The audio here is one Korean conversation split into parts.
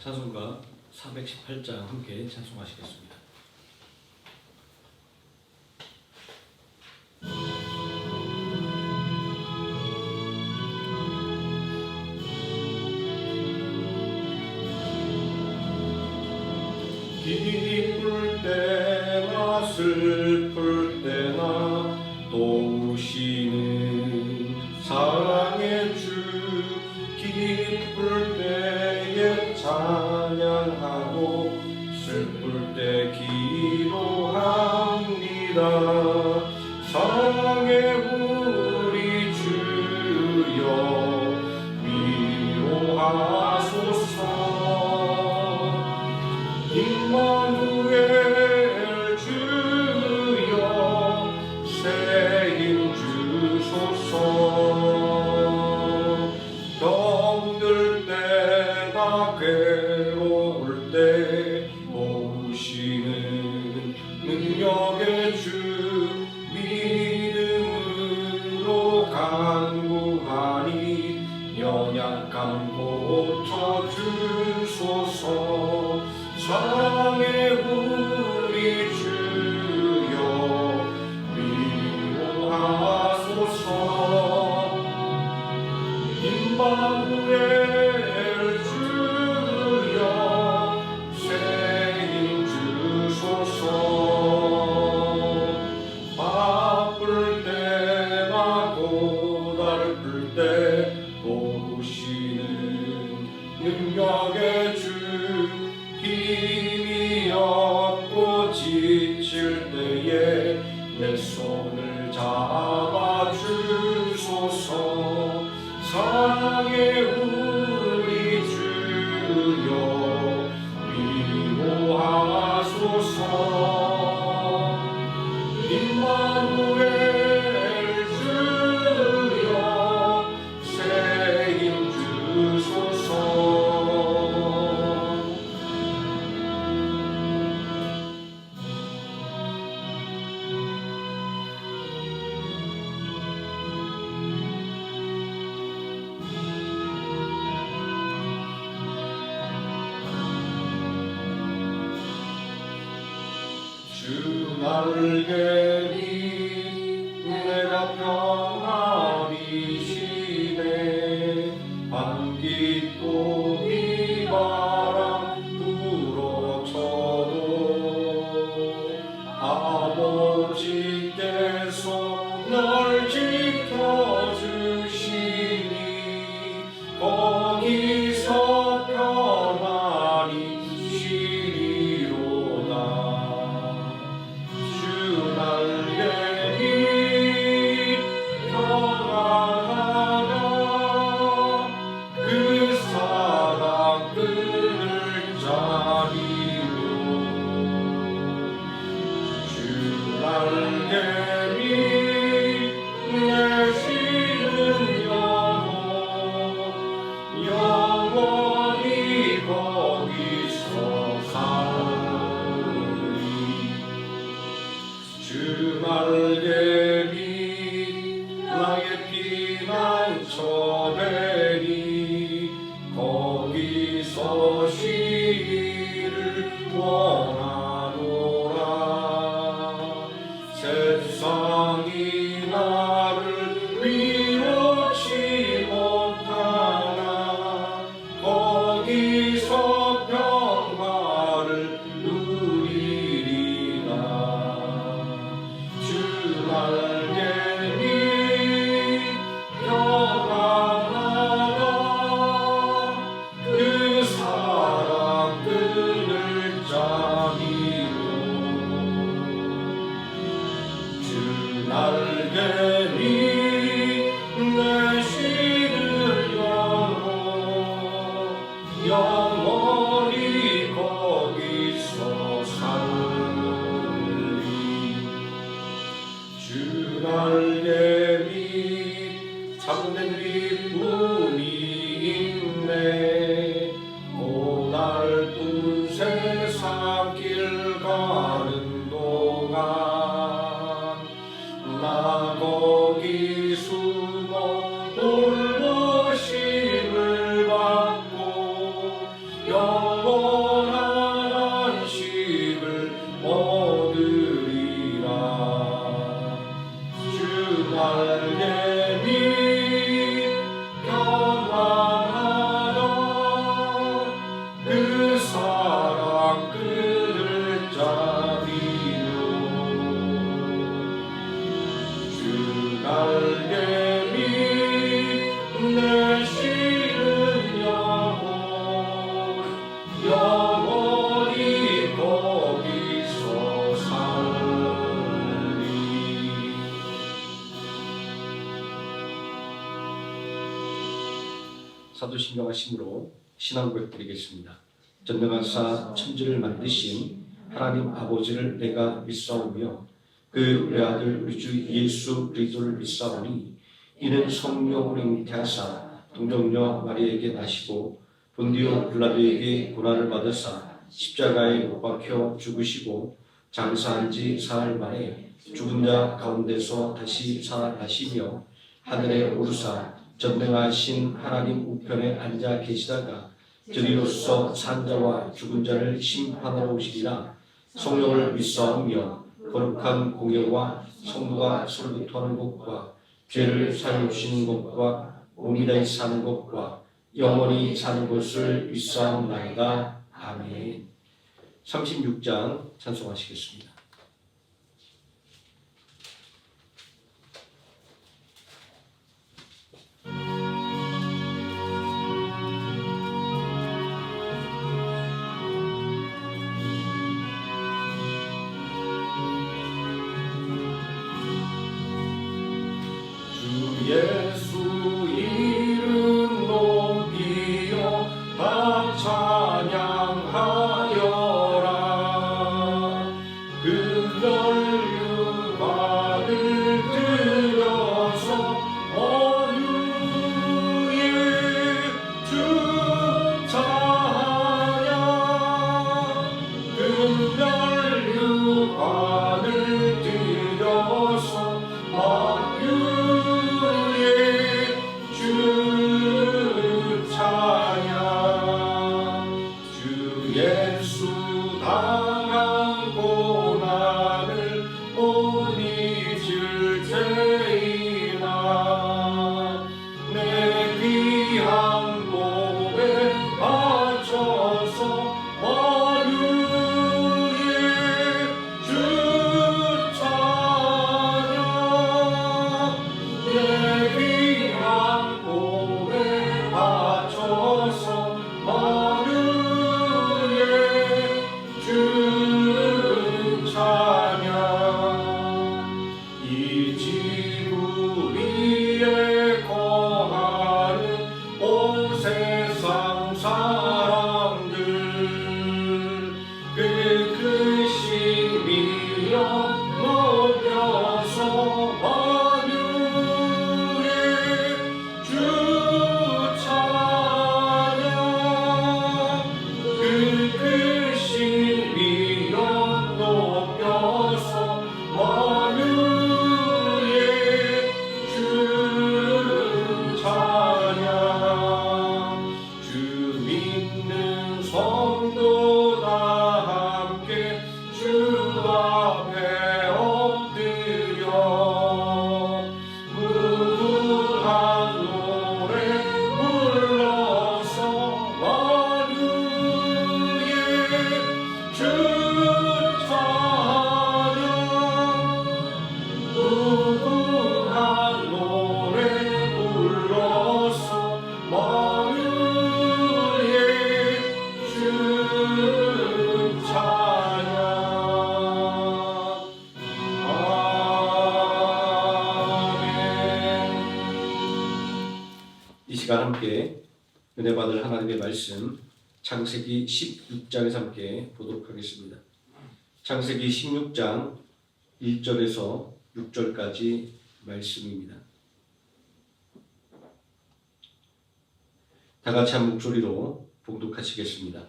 찬송가 418장 함께 찬송하시겠습니다. 기쁠 때나 슬플 때나 또 오시는 사랑의 주, 기쁠 때에 찬양하고 슬플 때 기도합니다. 사랑의 우리 주여 위로하소서. 임마누엘 주여 새 힘 주소서. 병들 때나 괴로울 때 오시는 능력의 주, 믿음으로 간구하니 연약함 고쳐주소서. 사랑의 우리 주여 위로하소서. 임마누엘 주여 새 힘 주소서. 바쁠 때나 고달플 때 오시는 능력의 주, 힘이 없고 지칠 때에 내 손을 잡아주소서. 사랑의 우리 주여 위로하소서. 임마누엘 주여 새 힘 주소서. 주 날개니 내가 평안이시네. 안개 또 비바람 불어쳐도 아버지께서 널 지켜주시니 거기서 평안히 쉬리로다. 날개니 평안하라. 그 사랑 사도신경하심으로 신앙 고백드리겠습니다. 전능하사 천지를 만드신 하나님 아버지를 내가 믿사오며 그 외아들 우리 주 예수 그리스도를 믿사오니 이는 성령으로 잉태하사 동정녀 마리에게 나시고 본디오 빌라도에게 고난을 받으사 십자가에 못 박혀 죽으시고 장사한 지 사흘 만에 죽은 자 가운데서 다시 살아나시며 하늘에 오르사 전능하신 하나님 우편에 앉아 계시다가 저리로서 산 자와 죽은 자를 심판하러 오시리라. 성령을 믿사오며 거룩한 공예와 성도가 서로 교통하는 것과 죄를 사하여 주시는 것과 몸이 다시 사는 것과 영원히 사는 것을 믿사옵나이다. 아멘. 36장 찬송하시겠습니다. 예수 이름 높이어 다 찬양하여라. 그 멸류관을 들여서 어류의 주 찬양. 그 멸류관을 들여서 주 찬양. 주 예수 당한 고난을 못 잊을 테이나 내 귀한 몸에 바쳐서 어류의 주 찬양. 내 귀한 몸에 바쳐서 어류의 주 찬양. 이 지구 위에 거하는 온 세상 사람들 그 크신 미력 높여서 어류의 주 찬양. 그 크신 미력 높여서 어류의 주 찬양. 주 믿는 성도 다 함께 주 앞에 엎드려 무궁한 노래 불러서 어류의 주 찬양. 무궁한 노래 불러서 어류의 주 찬양. 아멘. 이 시간 함께 은혜 받을 하나님의 말씀 창세기 16장에서 함께 보도록 하겠습니다. 창세기 16장 1절에서 6절까지 말씀입니다. 다 같이 한 목소리로 봉독하시겠습니다.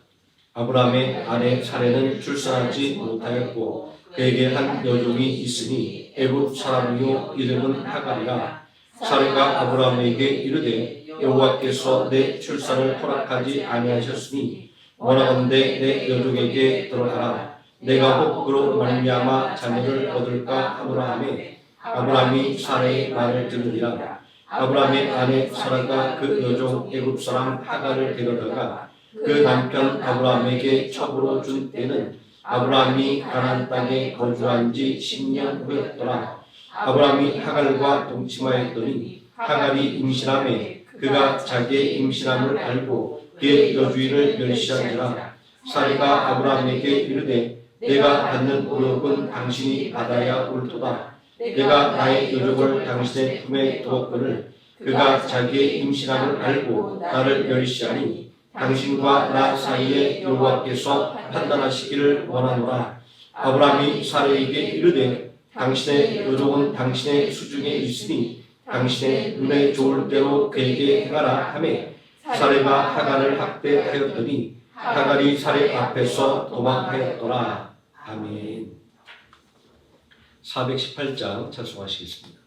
아브라함의 아내 사레는 출산하지 못하였고 그에게 한 여종이 있으니 애굽 사람이요 이름은 하갈이라. 사레가 아브라함에게 이르되 여호와께서 내 출산을 허락하지 아니하셨으니 원하건대 내 여종에게 들어가라. 내가 혹으로 말미암아 자녀를 얻을까 하노라 하매 아브라함이 사레의 말을 들으니라. 아브라함의 아내 사라가 그 여종 애굽 사람 하갈을 데려다가 그 남편 아브라함에게 첩으로 준 때는 아브라함이 가나안 땅에 거주한 지 10년 후였더라. 아브라함이 하갈과 동침하였더니 하갈이 임신하매 그가 자기의 임신함을 알고 그의 여주인을 멸시하니라. 사레가 아브라함에게 이르되 내가 받는 의복은 당신이 받아야 옳도다. 내가 나의 여종을 당신의 품에 두었거늘 그가 자기의 임신함을 알고 나를 멸시하니 당신과 나 사이에 여호와께서 판단하시기를 원하노라. 아브라함이 사라에게 이르되 당신의 여종은 당신의 수중에 있으니 당신의 눈에 좋을 대로 그에게 행하라 하매 사라가 하갈을 학대하였더니 하갈이 사라 앞에서 도망하였더라. 아멘. 418장 찬송하시겠습니다.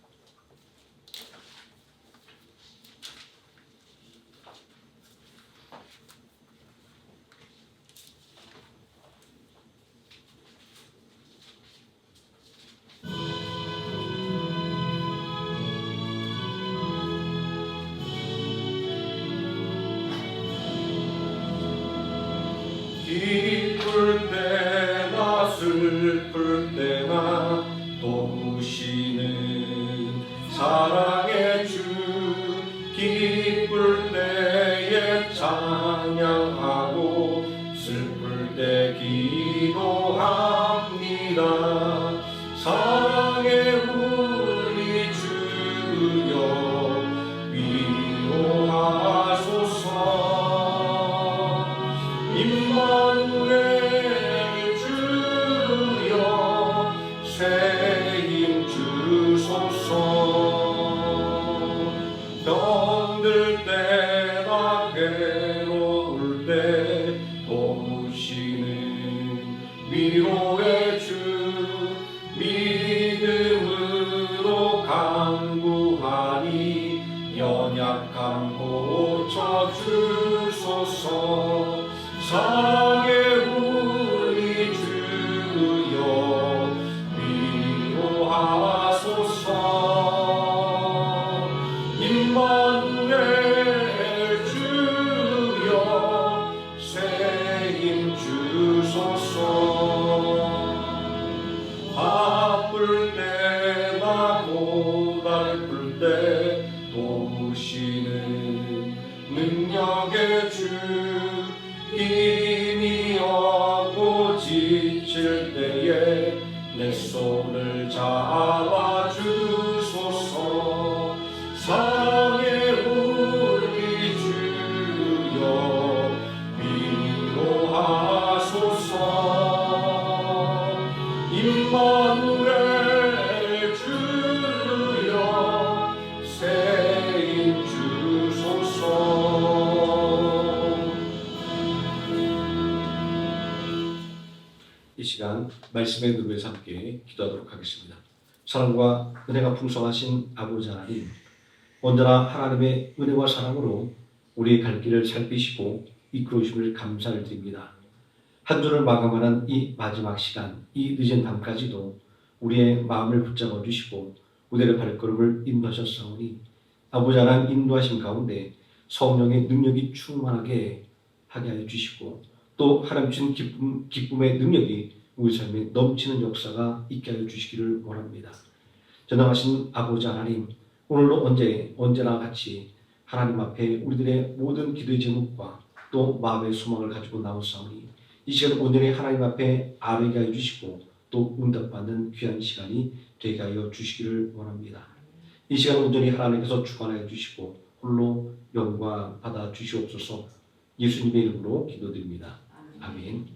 기쁠 때나 슬플 때나 도우시는 사랑의 주 기쁠 때에 찬양하고 슬플 때 기도합니다. 사랑의 우리 주여 위로하소서. 임마누엘 주여 새 힘 주소서. 병들 때나 괴로울 때 도우시는 위로의 주 믿음으로 간구하니 연약함 고쳐주소서. 사랑의 우리 주여 위로하소서. 임마누엘 주여 새 힘 주소서. 바쁠 때나 고달플 때 도우시는 능력의 주 힘이 없고 지칠 때에 내 손을 잡아주소서. 사랑의 우리 주여 위로하소서. 임마누엘 주여 새 힘 주소서. 이 시간 말씀의 누르에서 함께 기도하도록 하겠습니다. 사랑과 은혜가 풍성하신 아버지 하나님, 언제나 하나님의 은혜와 사랑으로 우리의 갈 길을 살피시고 이끌어 주심을 감사를 드립니다. 한 주를 마감하는 이 마지막 시간, 이 늦은 밤까지도 우리의 마음을 붙잡아 주시고 우리의 발걸음을 인도하셨사오니 아버지 하나님 인도하심 가운데 성령의 능력이 충만하게 하게 하여 주시고 또 하나님 주신 기쁨의 능력이 우리 삶에 넘치는 역사가 있게 하여 주시기를 원합니다. 전능하신 아버지 하나님, 오늘도 언제나 같이 하나님 앞에 우리들의 모든 기도의 제목과 또 마음의 소망을 가지고 나오사오니 이 시간 온전히 하나님 앞에 아뢰게 하여 주시고 또 응답받는 귀한 시간이 되게 하여 주시기를 원합니다. 이 시간 온전히 하나님께서 주관하여 주시고 홀로 영광 받아 주시옵소서. 예수님의 이름으로 기도드립니다. 아멘.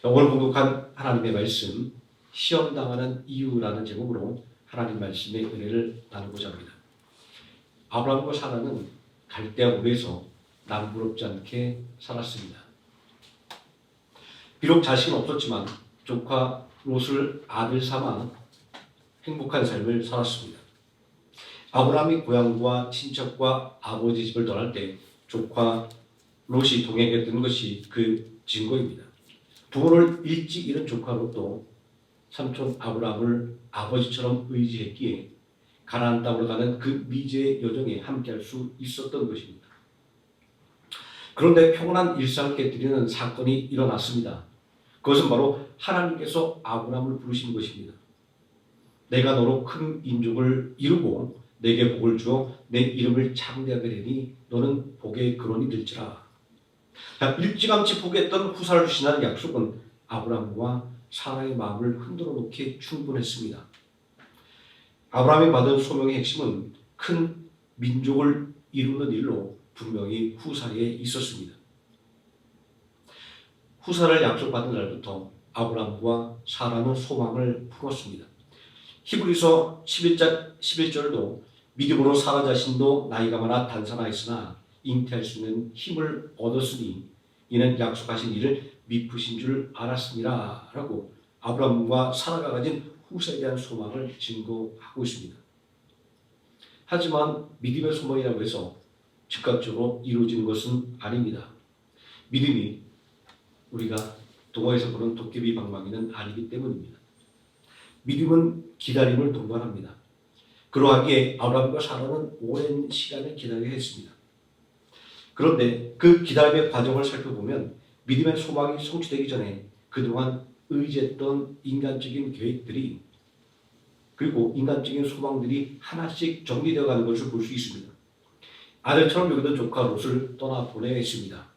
오늘 공독한 하나님의 말씀, 시험당하는 이유라는 제목으로 하나님 말씀의 은혜를 나누고자 합니다. 아브라함과 사라는 갈대아 우에서 남부럽지 않게 살았습니다. 비록 자식은 없었지만 조카 롯을 아들 삼아 행복한 삶을 살았습니다. 아브라함이 고향과 친척과 아버지 집을 떠날 때 조카 롯이 동행했던 것이 그 증거입니다. 부모를 일찍 잃은 조카 롯도 삼촌 아브라함을 아버지처럼 의지했기에 가나안 땅으로 가는 그 미제의 여정에 함께할 수 있었던 것입니다. 그런데 평온한 일상을 깨뜨리는 사건이 일어났습니다. 그것은 바로 하나님께서 아브라함을 부르신 것입니다. 내가 너로 큰 민족을 이루고 내게 복을 주어 내 이름을 창대하게 되니 너는 복의 근원이 될지라. 일찌감치 포기했던 후사를 주신다는 약속은 아브라함과 사라의 마음을 흔들어 놓기에 충분했습니다. 아브라함이 받은 소명의 핵심은 큰 민족을 이루는 일로 분명히 후사에 있었습니다. 후사를 약속받은 날부터 아브라함과 사라는 소망을 품었습니다. 히브리서 11절도 믿음으로 사라 자신도 나이가 많아 단산하였으나 잉태할 수 있는 힘을 얻었으니 이는 약속하신 일을 미쁘신 줄 알았습니다 라고 아브라함과 사라가 가진 후사에 대한 소망을 증거하고 있습니다. 하지만 믿음의 소망이라고 해서 즉각적으로 이루어지는 것은 아닙니다. 믿음이 우리가 동화에서 보는 도깨비 방망이는 아니기 때문입니다. 믿음은 기다림을 동반합니다. 그러하기에 아브라함과 사라는 오랜 시간을 기다려야 했습니다. 그런데 그 기다림의 과정을 살펴보면 믿음의 소망이 성취되기 전에 그동안 의지했던 인간적인 계획들이 그리고 인간적인 소망들이 하나씩 정리되어 가는 것을 볼 수 있습니다. 아들처럼 여기던 조카 롯을 떠나보내야 했습니다.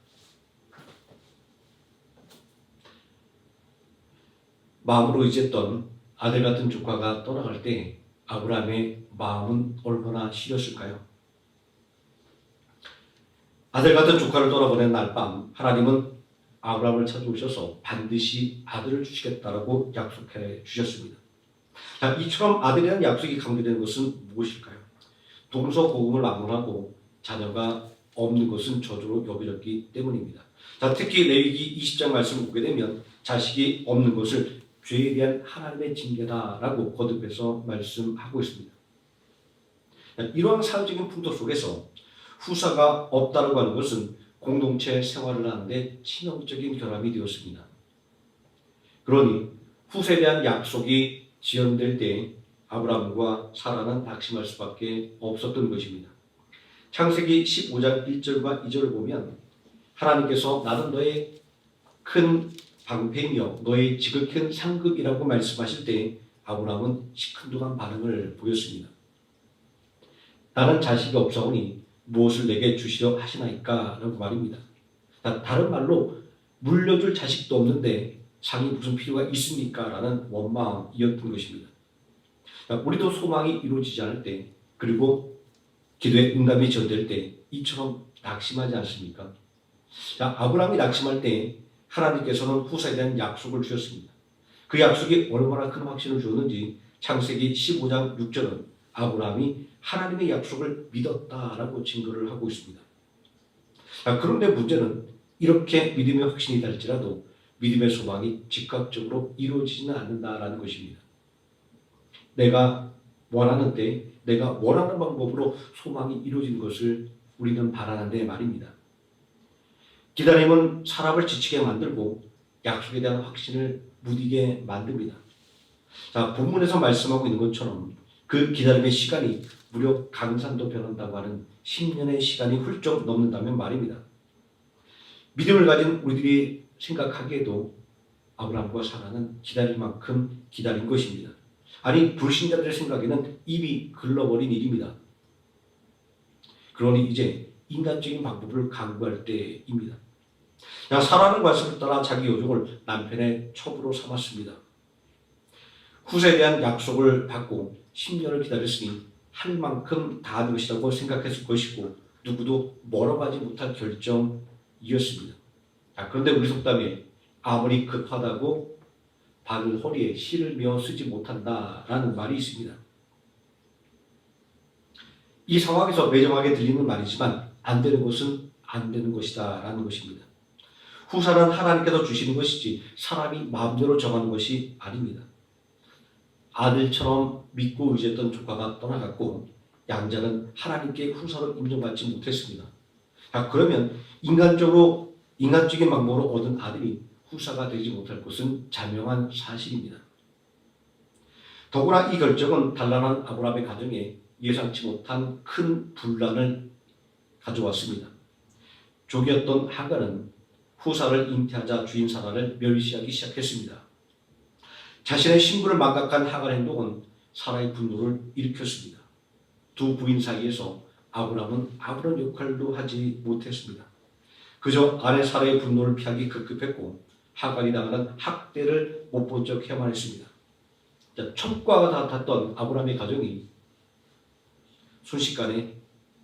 마음으로 의지했던 아들 같은 조카가 떠나갈 때 아브라함의 마음은 얼마나 시렸을까요? 아들 같은 조카를 떠나보낸 날 밤 하나님은 아브라함을 찾아오셔서 반드시 아들을 주시겠다라고 약속해 주셨습니다. 자, 이처럼 아들에 대한 약속이 강조되는 것은 무엇일까요? 동서고금을 막론하고 자녀가 없는 것은 저주로 여겨졌기 때문입니다. 자, 특히 레위기 20장 말씀을 보게 되면 자식이 없는 것을 죄에 대한 하나님의 징계다라고 거듭해서 말씀하고 있습니다. 이러한 사회적인 풍토 속에서 후사가 없다고 하는 것은 공동체 생활을 하는데 치명적인 결함이 되었습니다. 그러니 후세에 대한 약속이 지연될 때 아브라함과 사라는 낙심할 수밖에 없었던 것입니다. 창세기 15장 1절과 2절을 보면 하나님께서 나는 너의 큰 방패이며 너의 지극한 상급이라고 말씀하실 때 아브라함은 시큰둥한 반응을 보였습니다. 나는 자식이 없사오니 무엇을 내게 주시려 하시나이까? 라고 말입니다. 다른 말로 물려줄 자식도 없는데 상이 무슨 필요가 있습니까? 라는 원망이었던 것입니다. 우리도 소망이 이루어지지 않을 때 그리고 기도의 응답이 지연될 때 이처럼 낙심하지 않습니까? 아브라함이 낙심할 때 하나님께서는 후사에 대한 약속을 주셨습니다. 그 약속이 얼마나 큰 확신을 주었는지 창세기 15장 6절은 아브라함이 하나님의 약속을 믿었다라고 증거를 하고 있습니다. 그런데 문제는 이렇게 믿음의 확신이 달지라도 믿음의 소망이 즉각적으로 이루어지지는 않는다라는 것입니다. 내가 원하는데 내가 원하는 방법으로 소망이 이루어지는 것을 우리는 바라는데 말입니다. 기다림은 사람을 지치게 만들고 약속에 대한 확신을 무디게 만듭니다. 자, 본문에서 말씀하고 있는 것처럼 그 기다림의 시간이 무려 강산도 변한다고 하는 10년의 시간이 훌쩍 넘는다면 말입니다. 믿음을 가진 우리들이 생각하기에도 아브라함과 사라는 기다릴 만큼 기다린 것입니다. 아니 불신자들의 생각에는 입이 글러버린 일입니다. 그러니 이제 인간적인 방법을 강구할 때입니다. 사라는 관습을 따라 자기 요정을 남편의 첩으로 삼았습니다. 후세에 대한 약속을 받고 10년을 기다렸으니 할 만큼 다 한 것이라고 생각했을 것이고 누구도 멀어가지 못할 결정이었습니다. 그런데 우리 속담에 아무리 급하다고 바늘 허리에 실을 메어 쓰지 못한다라는 말이 있습니다. 이 상황에서 매정하게 들리는 말이지만 안 되는 것은 안 되는 것이다 라는 것입니다. 후사는 하나님께서 주시는 것이지 사람이 마음대로 정하는 것이 아닙니다. 아들처럼 믿고 의지했던 조카가 떠나갔고 양자는 하나님께 후사로 인정받지 못했습니다. 그러면 인간적인 방법으로 얻은 아들이 후사가 되지 못할 것은 자명한 사실입니다. 더구나 이 결정은 단란한 아브라함의 가정에 예상치 못한 큰 분란을 가져왔습니다. 족이었던 하갈은 후사를 잉태하자 주인 사라를 멸시하기 시작했습니다. 자신의 신분을 망각한 하갈 행동은 사라의 분노를 일으켰습니다. 두 부인 사이에서 아브라함은 아무런 역할도 하지 못했습니다. 그저 아내 사라의 분노를 피하기 급급했고 하갈이 당하는 학대를 못 본 척 해야만 했습니다. 천과가 다 탔던 아브라함의 가정이 순식간에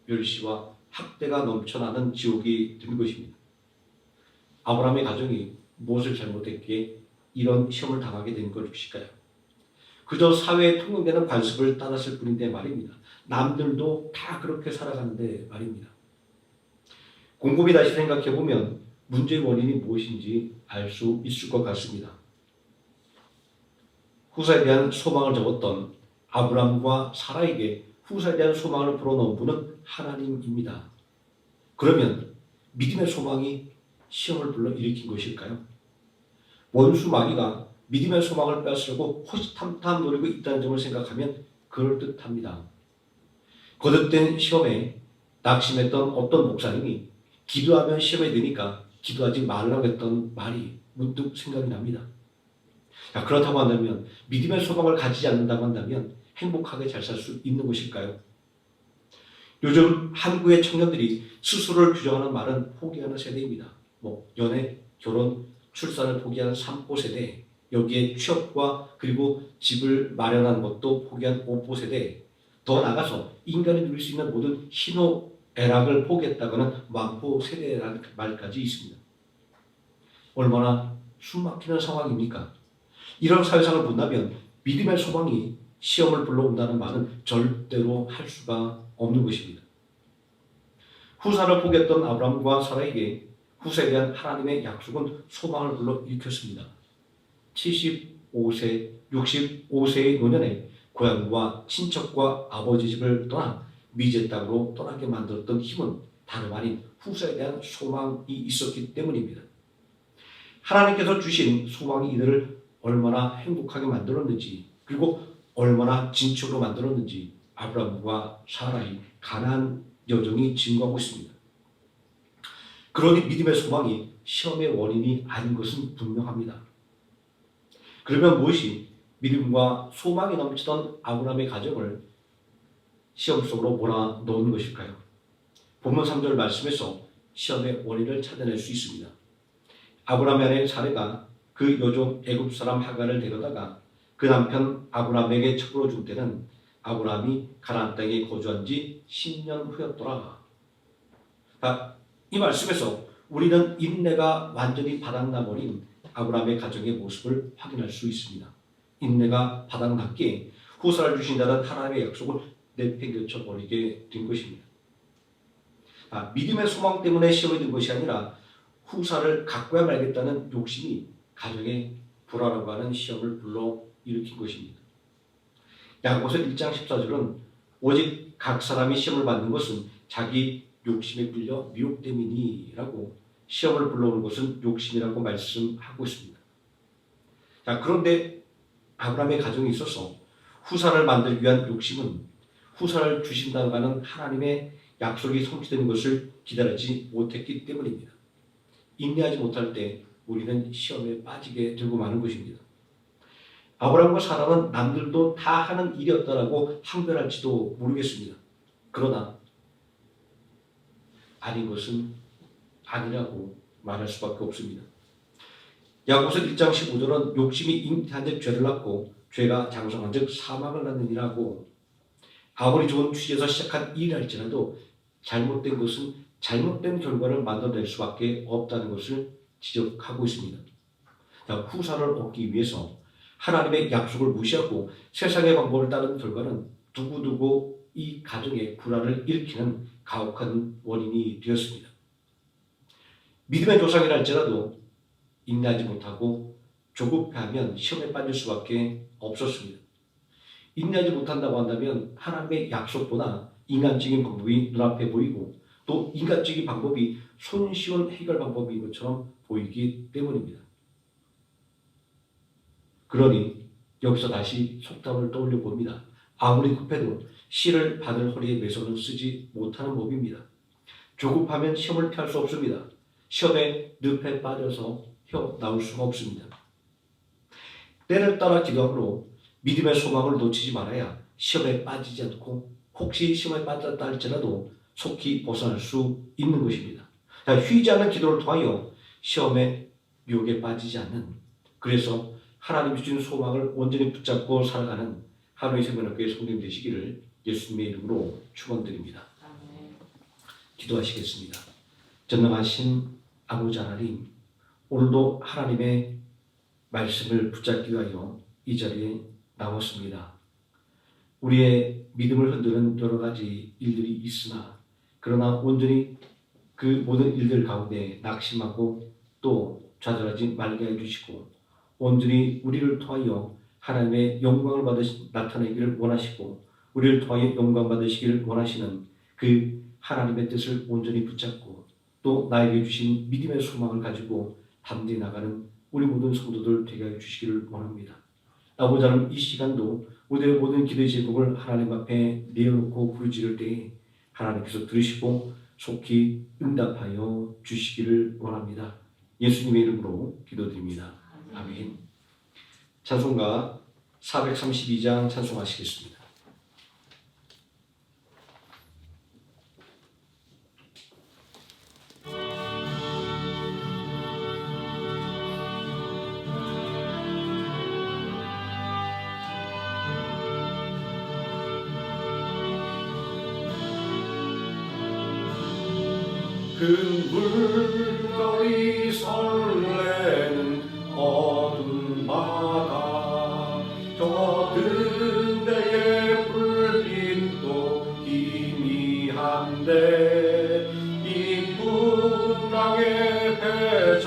멸시와 학대가 넘쳐나는 지옥이 된 것입니다. 아브라함의 가정이 무엇을 잘못했기에 이런 시험을 당하게 된 것일까요? 그저 사회에 통용되는 관습을 따랐을 뿐인데 말입니다. 남들도 다 그렇게 살아가는데 말입니다. 곰곰이 다시 생각해보면 문제의 원인이 무엇인지 알 수 있을 것 같습니다. 후사에 대한 소망을 적었던 아브라함과 사라에게 후사에 대한 소망을 불어넣은 분은 하나님입니다. 그러면 믿음의 소망이 시험을 불러일으킨 것일까요? 원수 마귀가 믿음의 소망을 빼앗으려고 호시탐탐 노리고 있다는 점을 생각하면 그럴듯합니다. 거듭된 시험에 낙심했던 어떤 목사님이 기도하면 시험에 드니까 기도하지 말라고 했던 말이 문득 생각이 납니다. 자, 그렇다고 한다면 믿음의 소망을 가지지 않는다고 한다면 행복하게 잘 살 수 있는 것일까요? 요즘 한국의 청년들이 스스로를 규정하는 말은 포기하는 세대입니다. 연애, 결혼, 출산을 포기하는 3포 세대, 여기에 취업과 그리고 집을 마련하는 것도 포기한 5포 세대, 더 나아가서 인간이 누릴 수 있는 모든 희노애락을 포기했다고는 만포 세대라는 말까지 있습니다. 얼마나 숨막히는 상황입니까? 이런 사회상을 본다면 믿음의 소망이 시험을 불러온다는 말은 절대로 할 수가 없는 것입니다. 후사를 포기했던 아브라함과 사라에게 후사에 대한 하나님의 약속은 소망을 불러일으켰습니다. 75세, 65세의 노년에 고향과 친척과 아버지 집을 떠나 미제 땅으로 떠나게 만들었던 힘은 다름 아닌 후사에 대한 소망이 있었기 때문입니다. 하나님께서 주신 소망이 이들을 얼마나 행복하게 만들었는지, 그리고 얼마나 진축으로 만들었는지 아브라함과 사라의 가나안 여정이 증거하고 있습니다. 그러니 믿음의 소망이 시험의 원인이 아닌 것은 분명합니다. 그러면 무엇이 믿음과 소망이 넘치던 아브라함의 가정을 시험 속으로 몰아넣은 것일까요? 본문 3절 말씀에서 시험의 원인을 찾아낼 수 있습니다. 아브라함의 아내 사레가 그 여종 애굽 사람 하갈을 데려다가 그 남편 아브라함에게 첩으로 줄 때는 아브라함이 가나안 땅에 거주한 지 10년 후였더라. 이 말씀에서 우리는 인내가 완전히 바닥나버린 아브라함의 가정의 모습을 확인할 수 있습니다. 인내가 바닥났기에 후사를 주신다는 하나님의 약속을 내팽개쳐 버리게 된 것입니다. 믿음의 소망 때문에 시험이 된 것이 아니라 후사를 갖고야 말겠다는 욕심이 가정에 불화라고 하는 시험을 불러일으킨 것입니다. 야고보서 1장 14절은 오직 각 사람이 시험을 받는 것은 자기 욕심에 끌려 미혹됨이니라고 시험을 불러오는 것은 욕심이라고 말씀하고 있습니다. 그런데 아브라함의 가정에 있어서 후사를 만들기 위한 욕심은 후사를 주신다고 하는 하나님의 약속이 성취되는 것을 기다리지 못했기 때문입니다. 인내하지 못할 때 우리는 시험에 빠지게 되고 마는 것입니다. 아브라함과 사라는 남들도 다 하는 일이었다라고 항변할지도 모르겠습니다. 그러나 아닌 것은 아니라고 말할 수밖에 없습니다. 야고보서 1장 15절은 욕심이 잉태한 즉 죄를 낳고 죄가 장성한 즉 사망을 낳느니라고, 아무리 좋은 취지에서 시작한 일이랄지라도 잘못된 것은 잘못된 결과를 만들어낼 수밖에 없다는 것을 지적하고 있습니다. 후사를 얻기 위해서 하나님의 약속을 무시하고 세상의 방법을 따르는 결과는 두고두고 이 가정의 불화를 일으키는 가혹한 원인이 되었습니다. 믿음의 조상이라 할지라도 인내하지 못하고 조급해하면 시험에 빠질 수밖에 없었습니다. 인내하지 못한다고 한다면 하나님의 약속보다 인간적인 방법이 눈앞에 보이고 또 인간적인 방법이 손쉬운 해결 방법인 것처럼 보이기 때문입니다. 그러니 여기서 다시 속담을 떠올려 봅니다. 아무리 급해도 씨를 바늘 허리에 매서는 쓰지 못하는 법입니다. 조급하면 시험을 피할 수 없습니다. 시험의 늪에 빠져서 헤어나올 수가 없습니다. 때를 따라 기도함으로 믿음의 소망을 놓치지 말아야 시험에 빠지지 않고 혹시 시험에 빠졌다 할지라도 속히 벗어날 수 있는 것입니다. 휘지 않는 기도를 통하여 시험의 유혹에 빠지지 않는, 그래서 하나님 주신 소망을 온전히 붙잡고 살아가는 하루의 생명학교의 성도님 되시기를 예수님의 이름으로 축원드립니다. 기도하시겠습니다. 전능하신 아버지 하나님, 오늘도 하나님의 말씀을 붙잡기 위하여 이 자리에 나왔습니다. 우리의 믿음을 흔드는 여러 가지 일들이 있으나 그러나 온전히 그 모든 일들 가운데 낙심하고 또 좌절하지 말게 해주시고 온전히 우리를 통하여 하나님의 영광을 나타내기를 원하시고 우리를 통하여 영광 받으시기를 원하시는 그 하나님의 뜻을 온전히 붙잡고 또 나에게 주신 믿음의 소망을 가지고 담대히 나가는 우리 모든 성도들 되게 해 주시기를 원합니다. 아버지 하나님, 이 시간도 우리의 모든 기도의 제목을 하나님 앞에 내어놓고 부르짖을 때에 하나님께서 들으시고 속히 응답하여 주시기를 원합니다. 예수님의 이름으로 기도드립니다. 아멘. 찬송가 432장 찬송하시겠습니다. 큰 물결이 설레는 어두운 바다 저 등대의 불빛도 희미한데 이 풍랑에 패져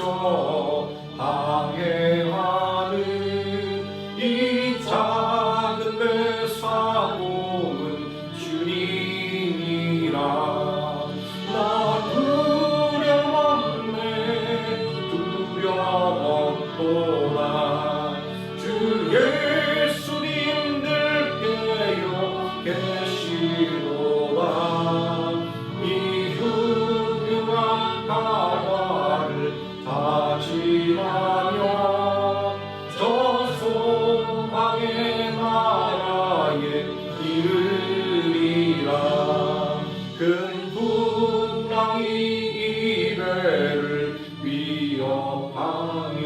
항해하는 이 작은 배 사공은 주님이라 없도다. 주 예수님들께요 계시도다. 이 흉흉한 바다를 다 지나면 저 소망의 나라에 이르리라. 큰 풍랑이 이 배를 위협하며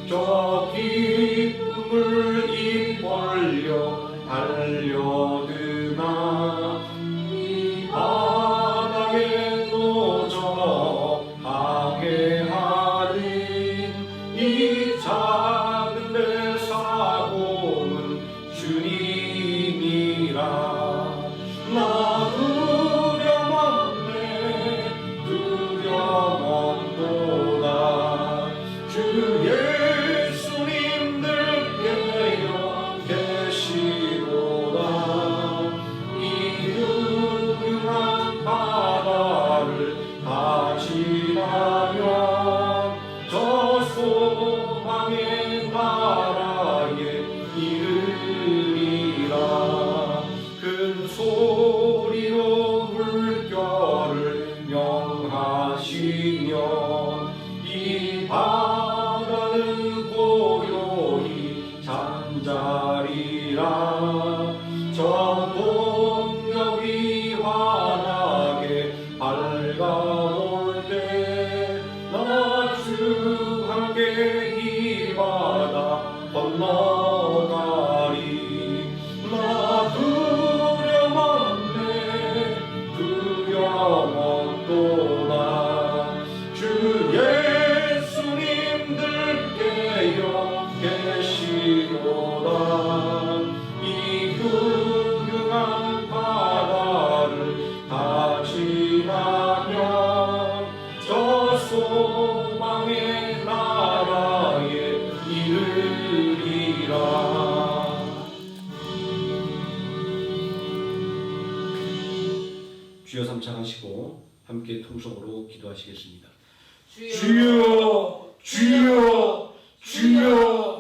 저 기쁨을 입 벌려 달려드나 이 바다에 놓져 항해하는 이 작은 배 사공은 주님이라. 나 두려움 없네 두려움 없도다. 주 예수님들께요 계시도다. 이 흉흉한 바다를 다 지나면 저 소망의 나라에 이르리라. 큰 소리로 물결을 명하시며 이 바다는 고요히 잠자리라. 저 동력이 환하게 밝아올 때 나 주와 함께 이 바다 건너가리. 나 두려움 없네 두려움 없도다. 주 예수님들께요 계시도다. 이 흉흉한 바다를 다 지나면 저 소망의 나라에 이르리라. 주여 삼창하시고 함께 통성으로 기도하시겠습니다. 주여 주여 주여.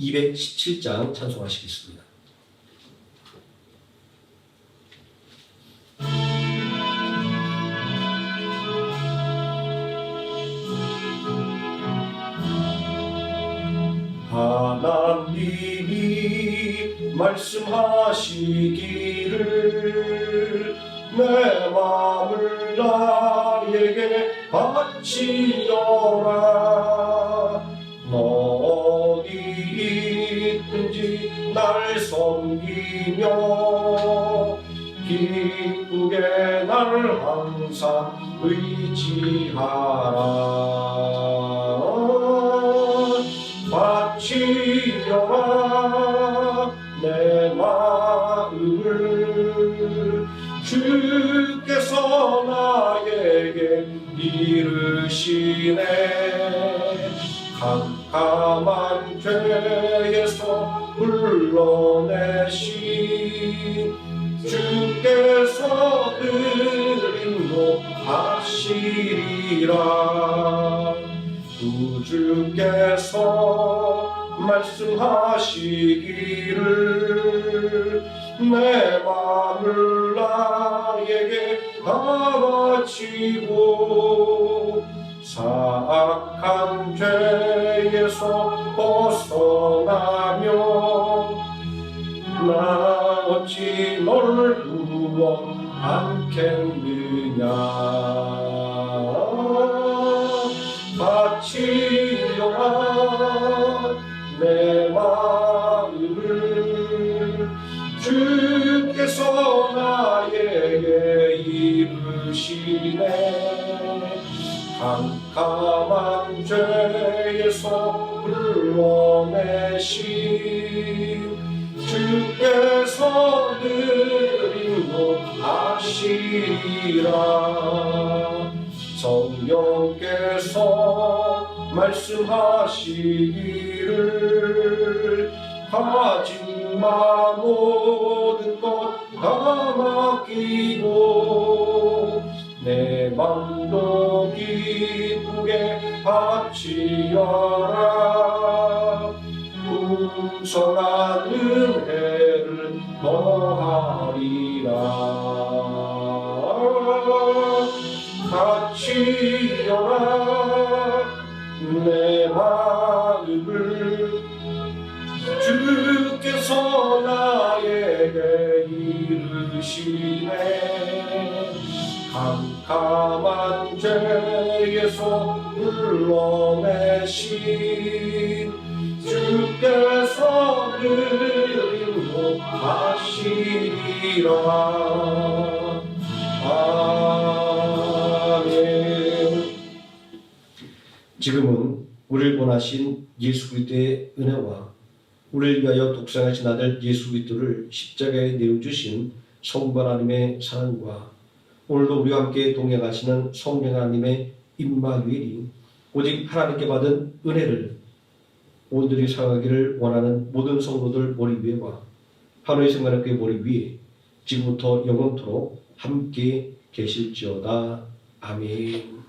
217장 찬송하시겠습니다. 하나님이 말씀하시기를 내 마음을 나에게 바치어라. 너 어디 있든지 날 섬기며 기쁘게 날 항상 의지하라. 바치려라 내 마음을. 주께서 나에게 이르시네. 캄캄한 죄에서 불러내신 주께서 인도하시리라. 주께서 말씀하시기를 내 마음을 나에게 다 바치고 사악한 죄에서 벗어나며 나 어찌 너를 두어 않겠느냐. 바치려라 내 마음을. 주께서 나에게 이르시네. 캄캄한 죄에서 불러내신 주께서 늘 인도하시리라. 성령께서 말씀하시기를 가진 마 모든 것 다 맡기고 내 맘도 기쁘게 바치어라. 풍성한 은혜를 더하리라. 바치어라 내 마음을. 주께서 나에게 이르시네. 캄캄한 죄에서 불러내신 주께서 늘 인도하시리라. 아멘. 지금은 우리를 원하신 예수 그리스도의 은혜와 우리를 위하여 독생하신 아들 예수 그리스도를 십자가에 내어주신 성부 하나님의 사랑과 오늘도 우리와 함께 동행하시는 성령 하나님의 임마누엘이 오직 하나님께 받은 은혜를 온전히 사용하기를 원하는 모든 성도들 머리 위에와 하루의 생활학교의 머리 위에 지금부터 영원토록 함께 계실지어다. 아멘.